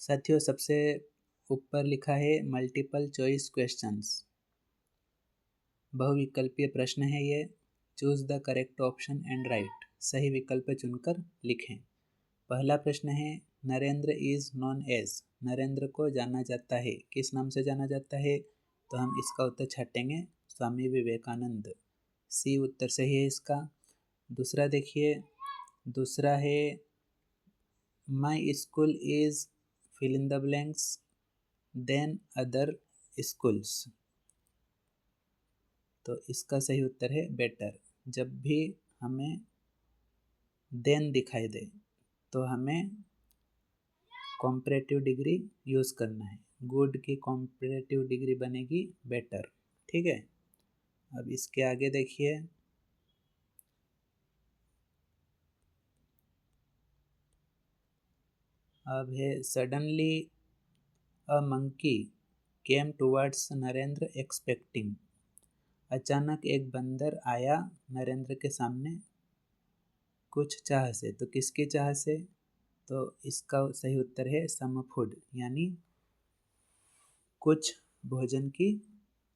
साथियों, सबसे ऊपर लिखा है मल्टीपल चॉइस क्वेश्चंस। बहुविकल्पीय प्रश्न है ये। Choose the correct option and write. सही विकल्प चुनकर लिखें। पहला प्रश्न है, Narendra is known as. Narendra को जाना जाता है, किस नाम से जाना जाता है? तो हम इसका उत्तर छाटेंगे स्वामी विवेकानंद। सी उत्तर सही है इसका। दूसरा देखिए, दूसरा है my school is fill in the blanks then other schools. तो इसका सही उत्तर है बेटर। जब भी हमें देन दिखाई दे तो हमें कॉम्परेटिव डिग्री यूज़ करना है। गुड की कॉम्परेटिव डिग्री बनेगी बेटर। ठीक है। अब इसके आगे देखिए, अब है suddenly a monkey came towards Narendra expecting. अचानक एक बंदर आया नरेंद्र के सामने कुछ चाह से। तो किसकी चाह से? तो इसका सही उत्तर है सम फूड, यानी कुछ भोजन की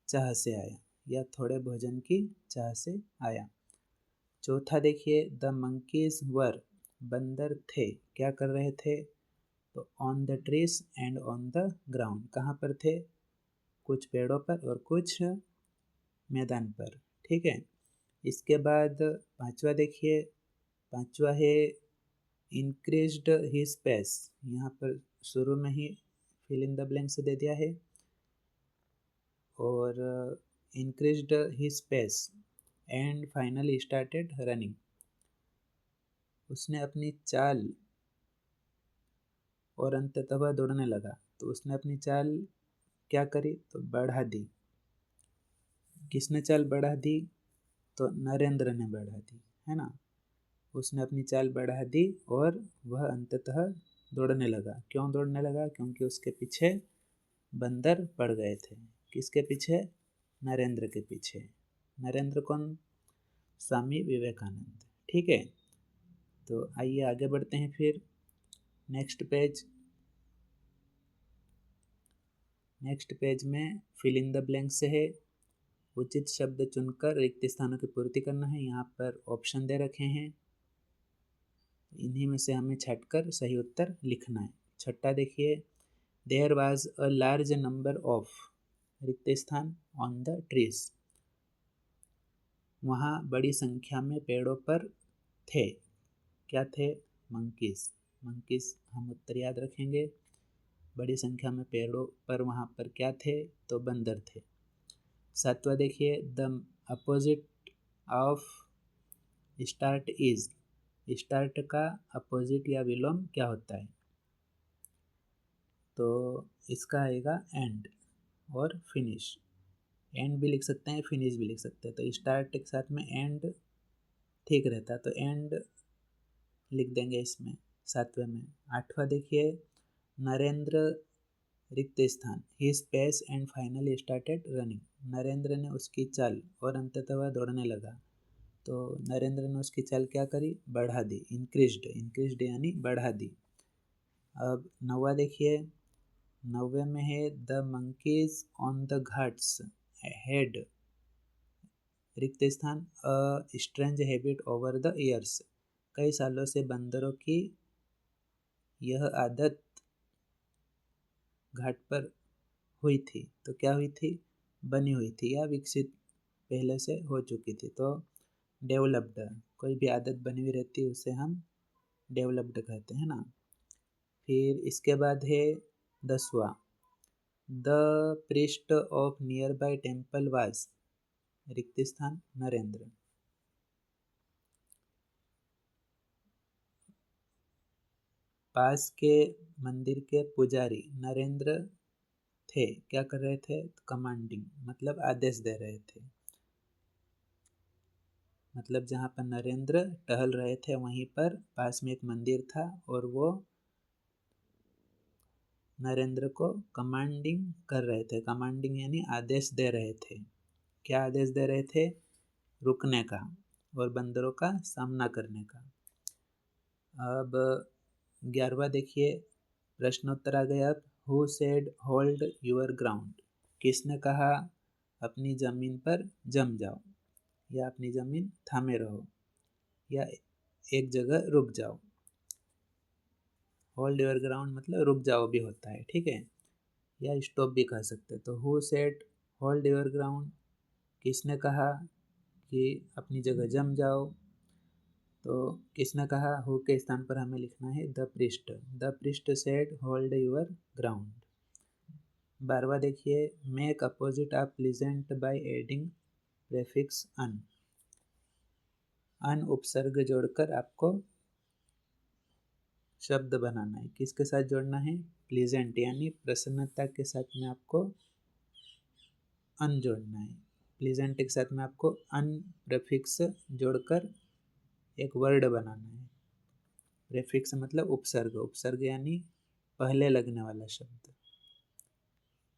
चाह से आया या थोड़े भोजन की चाह से आया। चौथा देखिए, द मंकीज वर। बंदर थे, क्या कर रहे थे? तो on the trees and on the ground. कहाँ पर थे? कुछ पेड़ों पर और कुछ मैदान पर। ठीक है। इसके बाद पांचवा देखिए, पांचवा है इंक्रीज्ड हिज पेस। यहाँ पर शुरू में ही फिल इन द ब्लैंक्स दे दिया है। और increased his pace and finally started running. उसने अपनी चाल और अंततः वह दौड़ने लगा। तो उसने अपनी चाल क्या करी? तो बढ़ा दी। किसने चाल बढ़ा दी? तो नरेंद्र ने बढ़ा दी, है ना। उसने अपनी चाल बढ़ा दी और वह अंततः दौड़ने लगा। क्यों दौड़ने लगा? क्योंकि उसके पीछे बंदर पड़ गए थे। किसके पीछे? नरेंद्र के पीछे। नरेंद्र कौन? स्वामी विवेकानंद। ठीक है। तो आइए आगे बढ़ते हैं फिर। Next page. नेक्स्ट पेज में फिल इन द ब्लैंक्स है। उचित शब्द चुनकर रिक्त स्थानों की पूर्ति करना है। यहाँ पर ऑप्शन दे रखे हैं, इन्हीं में से हमें छांटकर सही उत्तर लिखना है। छठा देखिए, there was a large number of. रिक्त स्थान ऑन द ट्रीज। वहाँ बड़ी संख्या में पेड़ों पर थे। क्या थे? मंकीज। मंकीज हम उत्तर याद रखेंगे। बड़ी संख्या में पेड़ों पर वहाँ पर क्या थे? तो बंदर थे। सातवां देखिए, the opposite of start is. Start का अपोजिट या विलोम क्या होता है? तो इसका आएगा एंड और फिनिश। एंड भी लिख सकते हैं, फिनिश भी लिख सकते हैं। तो स्टार्ट के साथ में एंड ठीक रहता है, तो एंड लिख देंगे इसमें सातवें में। आठवां देखिए, नरेंद्र रिक्त स्थान his pace and finally started running. Narendra ने उसकी चाल और अंततः वह दौड़ने लगा। तो नरेंद्र ने उसकी चाल क्या करी? बढ़ा दी। इंक्रीज्ड, इंक्रीज्ड यानी बढ़ा दी। अब नौवा देखिए, नौवे में है the monkeys on the Ghats head. रिक्त स्थान a strange habit over the years. कई सालों से बंदरों की यह आदत घाट पर हुई थी। तो क्या हुई थी? बनी हुई थी या विकसित पहले से हो चुकी थी। तो डेवलप्ड। कोई भी आदत बनी हुई रहती है उसे हम डेवलप्ड कहते हैं ना। फिर इसके बाद है 10वां, the priest of nearby temple was. रिक्त स्थान नरेंद्र। पास के मंदिर के पुजारी नरेंद्र थे। क्या कर रहे थे? कमांडिंग, मतलब आदेश दे रहे थे। मतलब जहाँ पर नरेंद्र टहल रहे थे वहीं पर पास में एक मंदिर था और वो नरेंद्र को कमांडिंग कर रहे थे। कमांडिंग यानी आदेश दे रहे थे। क्या आदेश दे रहे थे? रुकने का और बंदरों का सामना करने का। अब 11वां देखिए, प्रश्नोत्तर आ गया अब। Who said hold your ground, किसने कहा अपनी ज़मीन पर जम जाओ या अपनी ज़मीन थामे रहो या एक जगह रुक जाओ। होल्ड योर ग्राउंड मतलब रुक जाओ भी होता है, ठीक है, या स्टॉप भी कह सकते हैं। तो who said hold your ground, किसने कहा कि अपनी जगह जम जाओ। तो किसने कहा, हु के स्थान पर हमें लिखना है the priest. The priest said hold your ground. 12वां देखिए, make opposite of pleasant by adding prefix un. Un उपसर्ग जोड़कर आपको शब्द बनाना है। किसके साथ जोड़ना है, प्लीजेंट यानी प्रसन्नता के साथ में आपको अन जोड़ना है। प्लीजेंट के साथ में आपको अन प्रेफिक्स जोड़कर एक वर्ड बनाना है। प्रेफिक्स मतलब उपसर्ग, उपसर्ग यानी पहले लगने वाला शब्द।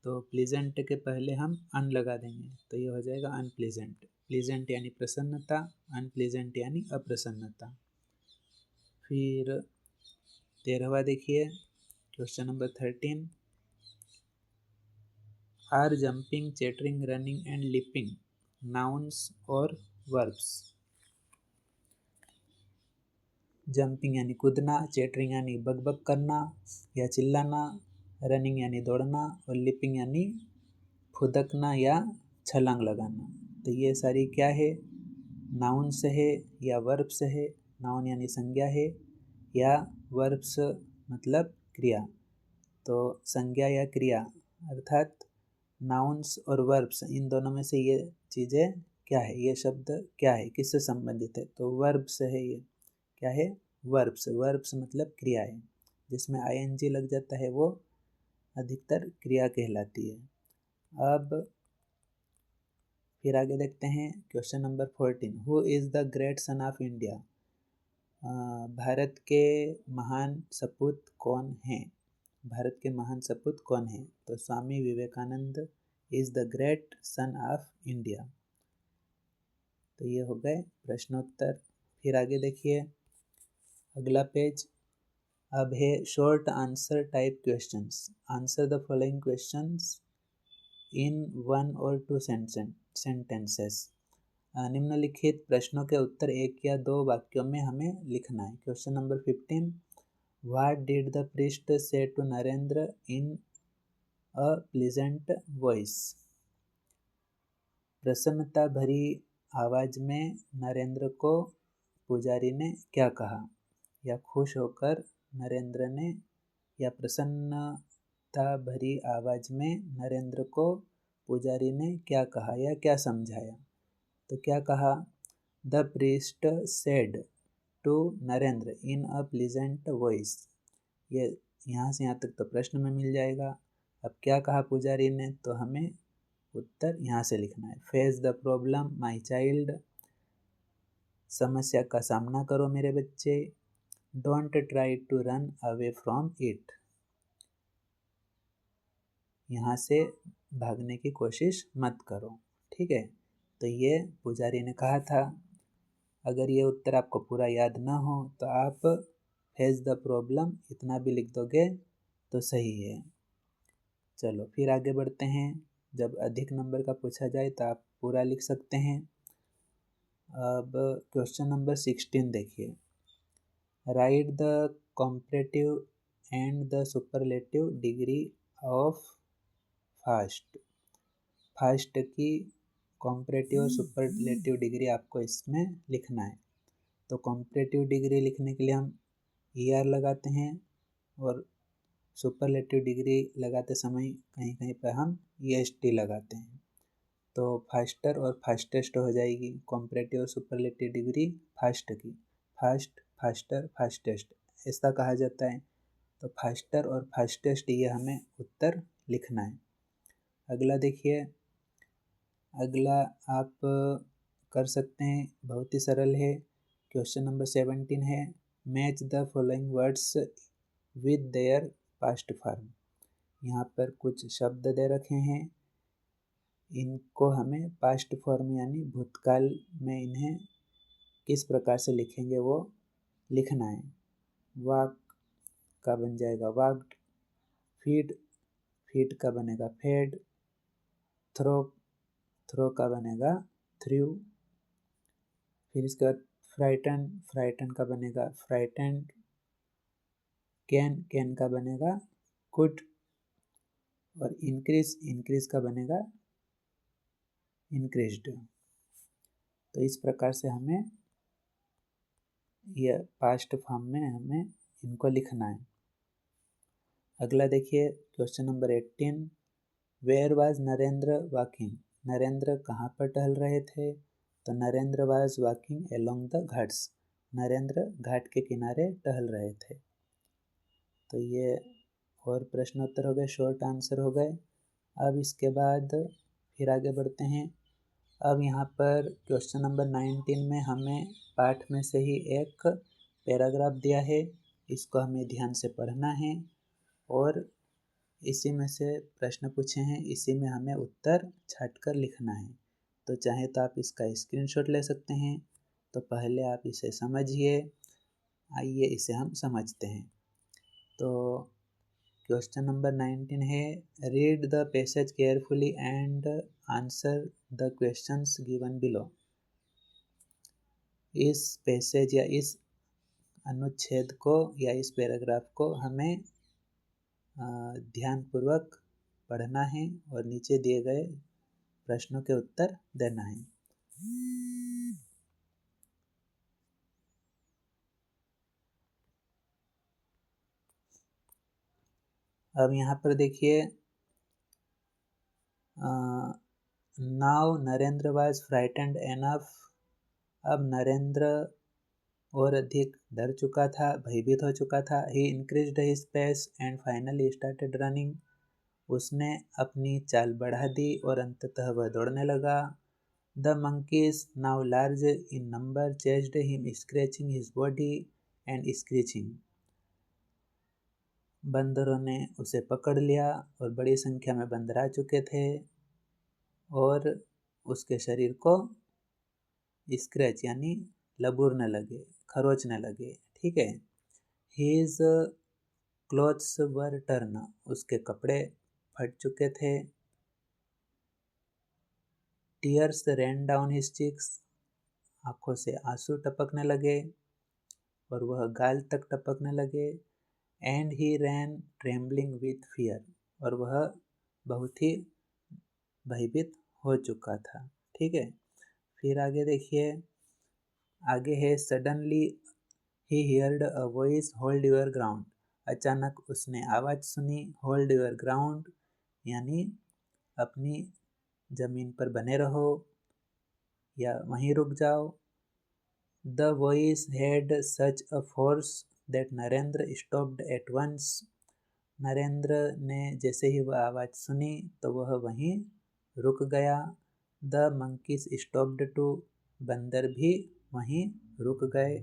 तो प्लीजेंट के पहले हम अन लगा देंगे तो ये हो जाएगा अनप्लीजेंट। प्लीजेंट यानी प्रसन्नता, अनप्लीजेंट यानी अप्रसन्नता। फिर 13वां देखिए, question number 13, are jumping, chattering, running and leaping nouns और वर्ब्स। जंपिंग यानी कूदना, चैटरिंग यानी बकबक करना या चिल्लाना, रनिंग यानी दौड़ना और लिपिंग यानी फुदकना या छलांग लगाना। तो ये सारी क्या है, नाउन्स है या वर्ब्स है। नाउन यानी संज्ञा है या वर्ब्स मतलब क्रिया। तो संज्ञा या क्रिया अर्थात नाउन्स और वर्ब्स, इन दोनों में से ये चीज़ें क्या है, ये शब्द क्या है, किससे संबंधित है। तो वर्ब्स है, ये क्या है, वर्ब्स। वर्ब्स मतलब क्रिया है, जिसमें आईएनजी लग जाता है वो अधिकतर क्रिया कहलाती है। अब फिर आगे देखते हैं question number 14, who is the great son of India. Bharat के महान सपूत कौन हैं। भारत के महान सपूत कौन हैं। तो Swami Vivekananda is the great son of India. तो ये हो गए प्रश्नोत्तर। फिर आगे देखिए अगला पेज, अब है short answer type questions. Answer the following questions in 1 और 2 सेंटेंसेस। निम्नलिखित प्रश्नों के उत्तर 1 या 2 वाक्यों में हमें लिखना है। Question number 15, what did the priest say to Narendra in a pleasant voice. प्रसन्नता भरी आवाज में नरेंद्र को पुजारी ने क्या कहा, या खुश होकर नरेंद्र ने, या प्रसन्नता भरी आवाज में नरेंद्र को पुजारी ने क्या कहा या क्या समझाया। तो क्या कहा, the priest said to Narendra in a pleasant voice. ये यहाँ से यहाँ तक तो प्रश्न में मिल जाएगा। अब क्या कहा पुजारी ने, तो हमें उत्तर यहाँ से लिखना है। Face the problem my child, समस्या का सामना करो मेरे बच्चे। Don't try to run away from it, यहाँ से भागने की कोशिश मत करो, ठीक है। तो ये पुजारी ने कहा था। अगर ये उत्तर आपको पूरा याद ना हो तो आप फेस द प्रॉब्लम इतना भी लिख दोगे तो सही है। चलो फिर आगे बढ़ते हैं। जब अधिक नंबर का पूछा जाए तो आप पूरा लिख सकते हैं। अब क्वेश्चन नंबर 16 देखिए, right the comparative and the superlative degree of fast. Fast की कॉम्परेटिव और सुपरलेटिव डिग्री आपको इसमें लिखना है। तो कॉम्परेटिव डिग्री लिखने के लिए हम ER लगाते हैं और सुपरलेटिव डिग्री लगाते समय कहीं कहीं पर हम EST लगाते हैं। तो फास्टर और फास्टेस्ट हो जाएगी कॉम्परेटिव और सुपरलेटिव डिग्री फास्ट की। फास्ट, फास्टर, फास्टेस्ट ऐसा कहा जाता है। तो फास्टर और फास्टेस्ट ये हमें उत्तर लिखना है। अगला देखिए, अगला आप कर सकते हैं, बहुत ही सरल है। क्वेश्चन नंबर 17 है, match the following words with their past form. यहाँ पर कुछ शब्द दे रखे हैं, इनको हमें पास्ट फॉर्म यानी भूतकाल में इन्हें किस प्रकार से लिखेंगे वो लिखना है। वाक का बन जाएगा वाक्ड, फीड, फीड का बनेगा फेड। थ्रो, थ्रो का बनेगा थ्रू। फिर इसके बाद फ्राइटन, फ्राइटन का बनेगा फ्राइटेंड। कैन, कैन का बनेगा कुड। और इंक्रीज, इंक्रीज का बनेगा इंक्रीज्ड। तो इस प्रकार से हमें यह पास्ट फॉर्म में हमें इनको लिखना है। अगला देखिए question number 18, where was Narendra walking. Narendra कहाँ पर टहल रहे थे? तो Narendra was walking along the ghats. Narendra घाट के किनारे टहल रहे थे। तो ये और प्रश्नोत्तर हो गए, शॉर्ट आंसर हो गए। अब इसके बाद फिर आगे बढ़ते हैं। अब यहाँ पर क्वेश्चन नंबर 19 में हमें पाठ में से ही एक पैराग्राफ दिया है, इसको हमें ध्यान से पढ़ना है और इसी में से प्रश्न पूछे हैं, इसी में हमें उत्तर छाट कर लिखना है। तो चाहे तो आप इसका स्क्रीनशॉट ले सकते हैं। तो पहले आप इसे समझिए, आइए इसे हम समझते हैं। तो क्वेश्चन नंबर 19 है, read the passage carefully and answer the questions given below. इस पैसेज या इस अनुच्छेद को या इस पैराग्राफ को हमें ध्यानपूर्वक पढ़ना है और नीचे दिए गए प्रश्नों के उत्तर देना है। अब यहाँ पर देखिए, now Narendra was frightened enough. अब नरेंद्र और अधिक डर चुका था, भयभीत हो चुका था। He increased his pace and finally started running. उसने अपनी चाल बढ़ा दी और अंततः वह दौड़ने लगा। The monkeys, now large in number, chased him, scratching his body and screeching. बंदरों ने उसे पकड़ लिया और बड़ी संख्या में बंदर आ चुके थे और उसके शरीर को स्क्रैच यानी लबूरने लगे, खरोचने लगे। ठीक है। His clothes were torn, उसके कपड़े फट चुके थे। Tears ran down his cheeks, आँखों से आंसू टपकने लगे और वह गाल तक टपकने लगे। And he ran trembling with fear, और वह बहुत ही भयभीत हो चुका था। ठीक है। फिर आगे देखिए, आगे है suddenly he heard a voice, hold your ground. अचानक उसने आवाज़ सुनी, होल्ड योर ग्राउंड यानी अपनी ज़मीन पर बने रहो या वहीं रुक जाओ। The voice had such a force that Narendra stopped at once. Narendra ने जैसे ही वह आवाज़ सुनी तो वह वहीं रुक गया। The monkeys stopped too. बंदर भी वहीं रुक गए।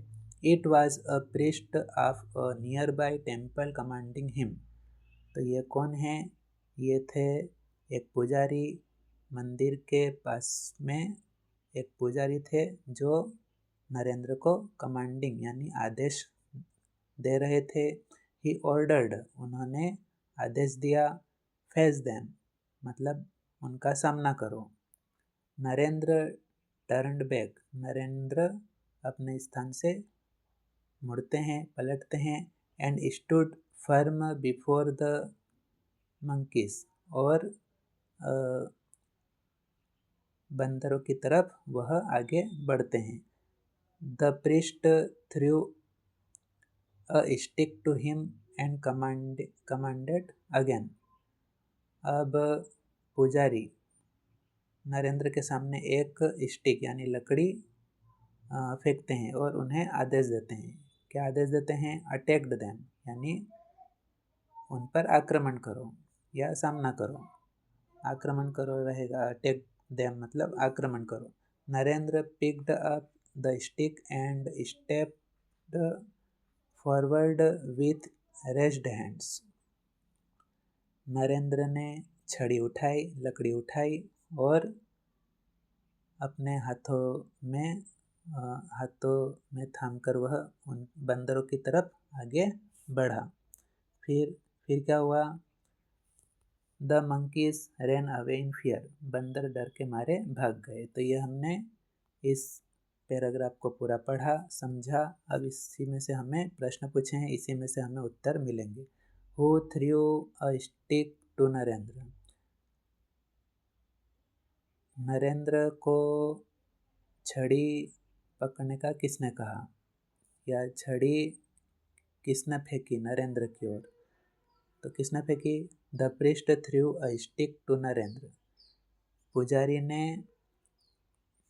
It was a priest of a nearby temple commanding him. तो ये कौन है? ये थे एक पुजारी, मंदिर के पास में एक पुजारी थे जो नरेंद्र को कमांडिंग यानी आदेश दे रहे थे। ही ऑर्डर्ड, उन्होंने आदेश दिया। फेस देम मतलब उनका सामना करो। नरेंद्र टर्न्ड बैक, नरेंद्र अपने स्थान से मुड़ते हैं, पलटते हैं। And stood firm before the monkeys, और बंदरों की तरफ वह आगे बढ़ते हैं। The priest threw a stick to him and commanded again. अब पुजारी नरेंद्र के सामने एक स्टिक यानी लकड़ी फेंकते हैं और उन्हें आदेश देते हैं। क्या आदेश देते हैं? अटैक्ड देम यानी उन पर आक्रमण करो या सामना करो। आक्रमण करो रहेगा, अटैक देम मतलब आक्रमण करो। Narendra picked up the stick and stepped forward with raised hands. Narendra ने छड़ी उठाई, लकड़ी उठाई और अपने हाथों में थामकर वह उन बंदरों की तरफ आगे बढ़ा। फिर क्या हुआ? The monkeys ran away in fear, बंदर डर के मारे भाग गए। तो ये हमने इस पैराग्राफ को पूरा पढ़ा, समझा। अब इसी में से हमें प्रश्न पूछे हैं, इसी में से हमें उत्तर मिलेंगे। Who threw a stick to Narendra, Narendra को छड़ी पकड़ने का किसने कहा, या छड़ी किसने फेंकी नरेंद्र की ओर। तो किसने फेंकी, the priest threw a stick to Narendra, पुजारी ने,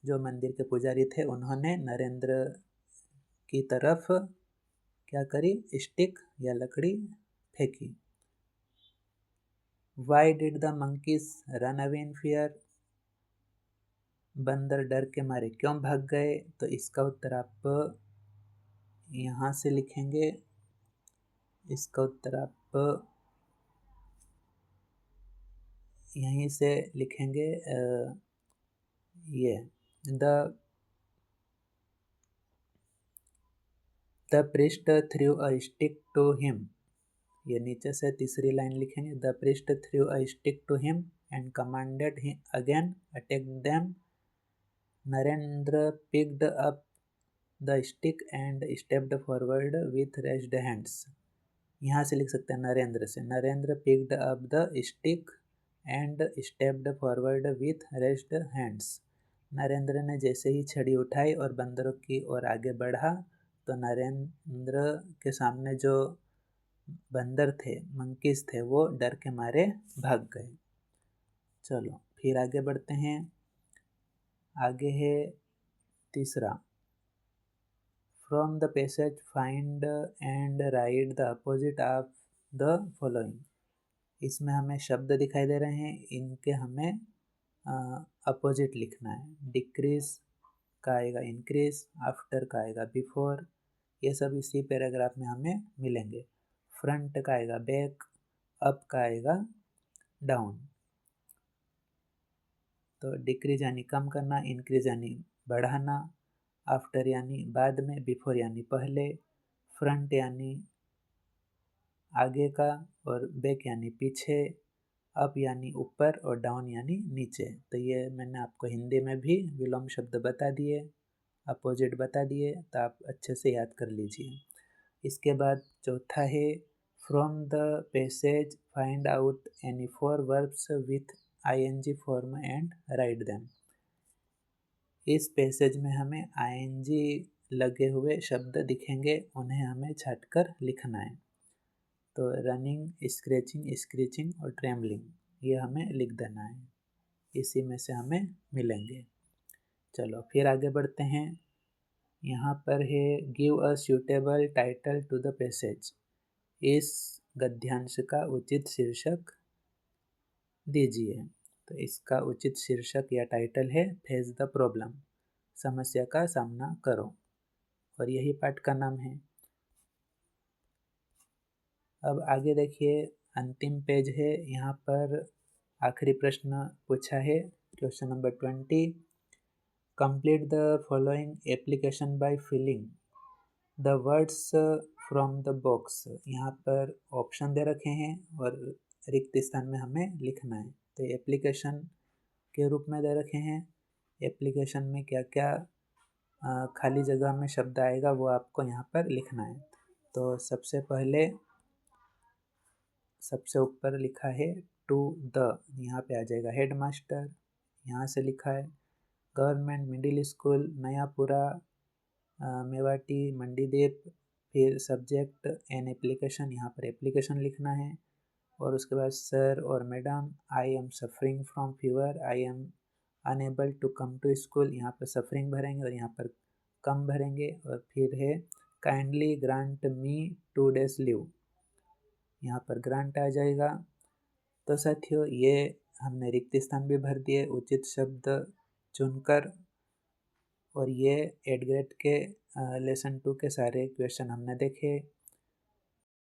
जो मंदिर के पुजारी थे उन्होंने नरेंद्र की तरफ क्या करी, स्टिक या लकड़ी फेंकी। Why did the monkeys run away in fear, बंदर डर के मारे क्यों भाग गए। तो इसका उत्तर आप यहाँ से लिखेंगे, इसका उत्तर आप यहीं से लिखेंगे। ये the priest threw a stick to him, ये नीचे से तीसरी लाइन लिखेंगे। The priest threw a stick to him and commanded again attack them, Narendra picked up the stick and stepped forward with raised hands. यहाँ से लिख सकते हैं नरेंद्र से, Narendra picked up the stick and stepped forward with raised hands. Narendra ने जैसे ही छड़ी उठाई और बंदरों की ओर आगे बढ़ा, तो नरेंद्र के सामने जो बंदर थे, मंकीज थे, वो डर के मारे भाग गए। चलो फिर आगे बढ़ते हैं। आगे है तीसरा, from the passage find and right the opposite of the following. इसमें हमें शब्द दिखाई दे रहे हैं, इनके हमें अपोजिट लिखना है। डिक्रीज का आएगा इंक्रीज, आफ्टर का आएगा बिफोर, ये सब इसी पैराग्राफ में हमें मिलेंगे। फ्रंट का आएगा बैक, अप का आएगा डाउन। तो डिक्रीज यानी कम करना, इंक्रीज यानी बढ़ाना, आफ्टर यानी बाद में, बिफोर यानी पहले, फ्रंट यानी आगे का, और बैक यानी पीछे, अप यानी ऊपर, और डाउन यानी नीचे। तो ये मैंने आपको हिंदी में भी विलोम शब्द बता दिए, अपोजिट बता दिए, तो आप अच्छे से याद कर लीजिए। इसके बाद चौथा है, from the passage find out any 4 verbs with ING form and write them. इस पैसेज में हमें आईएनजी लगे हुए शब्द दिखेंगे, उन्हें हमें छाट कर लिखना है। तो रनिंग, स्क्रैचिंग, स्क्रीचिंग और ट्रेमलिंग, ये हमें लिख देना है, इसी में से हमें मिलेंगे। चलो फिर आगे बढ़ते हैं। यहाँ पर है, give a suitable title to the passage. इस गद्यांश का उचित शीर्षक दीजिए। तो इसका उचित शीर्षक या टाइटल है फेस द प्रॉब्लम, समस्या का सामना करो, और यही पाठ का नाम है। अब आगे देखिए, अंतिम पेज है, यहाँ पर आखिरी प्रश्न पूछा है, question number 20। Complete the following application by filling the words from the box. यहाँ पर ऑप्शन दे रखे हैं और रिक्त स्थान में हमें लिखना है। तो एप्लीकेशन के रूप में दे रखे हैं, एप्लीकेशन में क्या क्या खाली जगह में शब्द आएगा वो आपको यहाँ पर लिखना है। तो सबसे पहले सबसे ऊपर लिखा है टू द, यहाँ पे आ जाएगा हेड मास्टर, यहाँ से लिखा है government middle school Nayapura Mewati Mandideep. फिर सब्जेक्ट एन एप्लीकेशन, यहाँ पर एप्लीकेशन लिखना है। और उसके बाद सर और madam, I am suffering from fever, I am unable to come to school, यहाँ पर सफरिंग भरेंगे और यहाँ पर कम भरेंगे। और फिर है काइंडली ग्रांट मी 2 days लीव, यहाँ पर ग्रांट आ जाएगा। तो साथियों, ये हमने रिक्त स्थान भी भर दिए उचित शब्द चुनकर, और ये एडग्रेड के लेसन 2 के सारे क्वेश्चन हमने देखे।